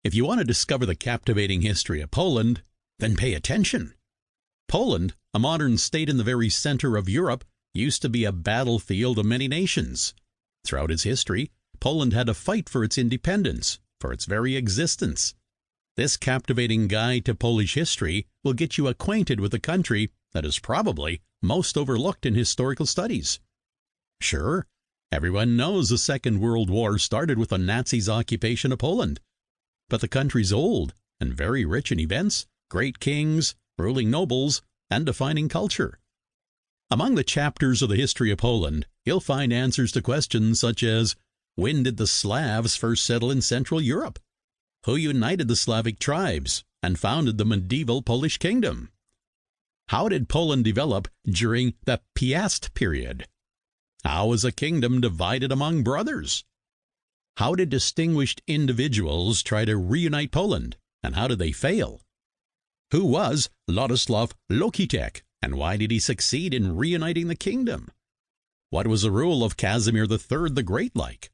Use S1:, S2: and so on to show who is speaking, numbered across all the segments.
S1: If you want to discover the captivating history of Poland, then pay attention. Poland, a modern state in the very center of Europe, used to be a battlefield of many nations. Throughout its history, Poland had to fight for its independence, for its very existence. This captivating guide to Polish history will get you acquainted with a country that is probably most overlooked in historical studies. Sure, everyone knows the Second World War started with the Nazis' occupation of Poland. But the country's old and very rich in events, great kings, ruling nobles, and defining culture. Among the chapters of the history of Poland, you'll find answers to questions such as, when did the Slavs first settle in Central Europe? Who united the Slavic tribes and founded the medieval Polish kingdom? How did Poland develop during the Piast period? How was a kingdom divided among brothers? How did distinguished individuals try to reunite Poland, and how did they fail? Who was Ladislav Lokitek, and why did he succeed in reuniting the kingdom? What was the rule of Casimir III the Great like?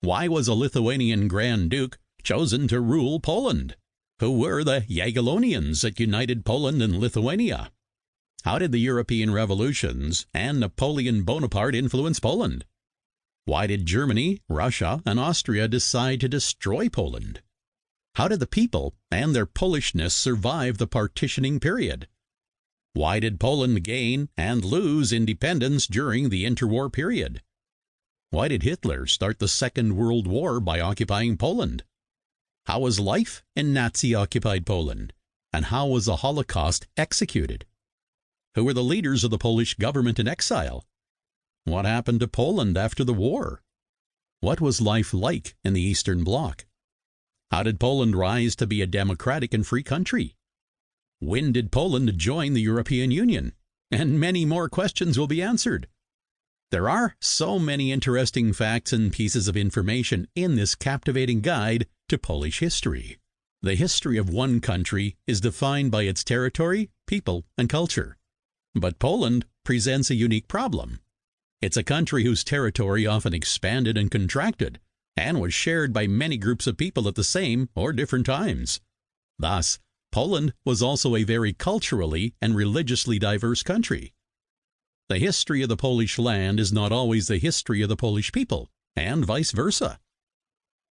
S1: Why was a Lithuanian Grand Duke chosen to rule Poland? Who were the Jagiellonians that united Poland and Lithuania? How did the European revolutions and Napoleon Bonaparte influence Poland? Why did Germany, Russia, and Austria decide to destroy Poland? How did the people and their Polishness survive the partitioning period? Why did Poland gain and lose independence during the interwar period? Why did Hitler start the Second World War by occupying Poland? How was life in Nazi-occupied Poland? And how was the Holocaust executed? Who were the leaders of the Polish government in exile? What happened to Poland after the war? What was life like in the Eastern Bloc? How did Poland rise to be a democratic and free country? When did Poland join the European Union? And many more questions will be answered. There are so many interesting facts and pieces of information in this captivating guide to Polish history. The history of one country is defined by its territory, people, and culture. But Poland presents a unique problem. It's a country whose territory often expanded and contracted, and was shared by many groups of people at the same or different times. Thus, Poland was also a very culturally and religiously diverse country. The history of the Polish land is not always the history of the Polish people, and vice versa.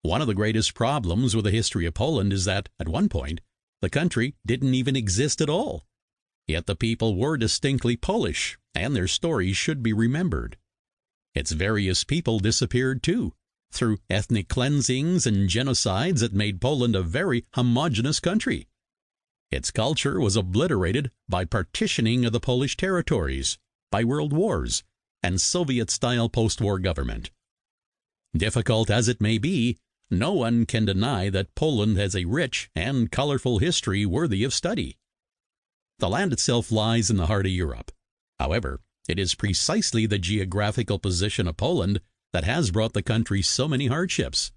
S1: One of the greatest problems with the history of Poland is that, at one point, the country didn't even exist at all. Yet the people were distinctly Polish, and their stories should be remembered. Its various people disappeared too, through ethnic cleansings and genocides that made Poland a very homogeneous country. Its culture was obliterated by partitioning of the Polish territories, by world wars, and Soviet-style post-war government. Difficult as it may be, no one can deny that Poland has a rich and colorful history worthy of study. The land itself lies in the heart of Europe. However, it is precisely the geographical position of Poland that has brought the country so many hardships.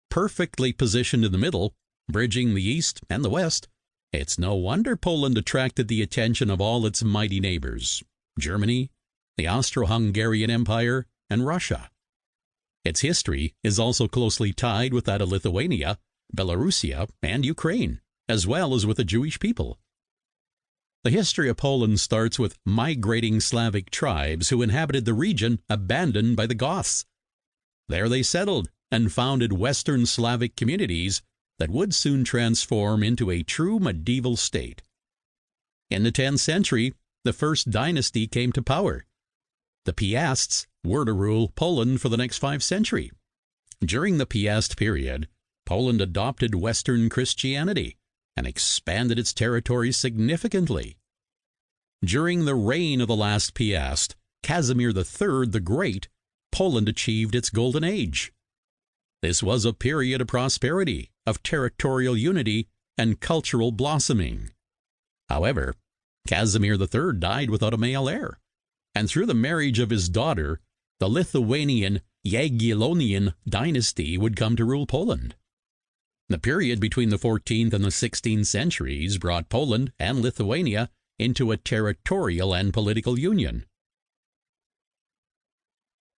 S1: Perfectly positioned in the middle, bridging the east and the west, it's no wonder Poland attracted the attention of all its mighty neighbors, Germany, the Austro-Hungarian Empire, and Russia. Its history is also closely tied with that of Lithuania, Belarusia, and Ukraine, as well as with the Jewish people. The history of Poland starts with migrating Slavic tribes who inhabited the region abandoned by the Goths. There they settled and founded Western Slavic communities that would soon transform into a true medieval state. In the 10th century, the first dynasty came to power. The Piasts were to rule Poland for the next 5 centuries. During the Piast period, Poland adopted Western Christianity and expanded its territory significantly. During the reign of the last Piast, Casimir III the Great, Poland achieved its golden age. This was a period of prosperity, of territorial unity, and cultural blossoming. However, Casimir III died without a male heir, and through the marriage of his daughter, the Lithuanian Jagiellonian dynasty would come to rule Poland. The period between the 14th and the 16th centuries brought Poland and Lithuania into a territorial and political union.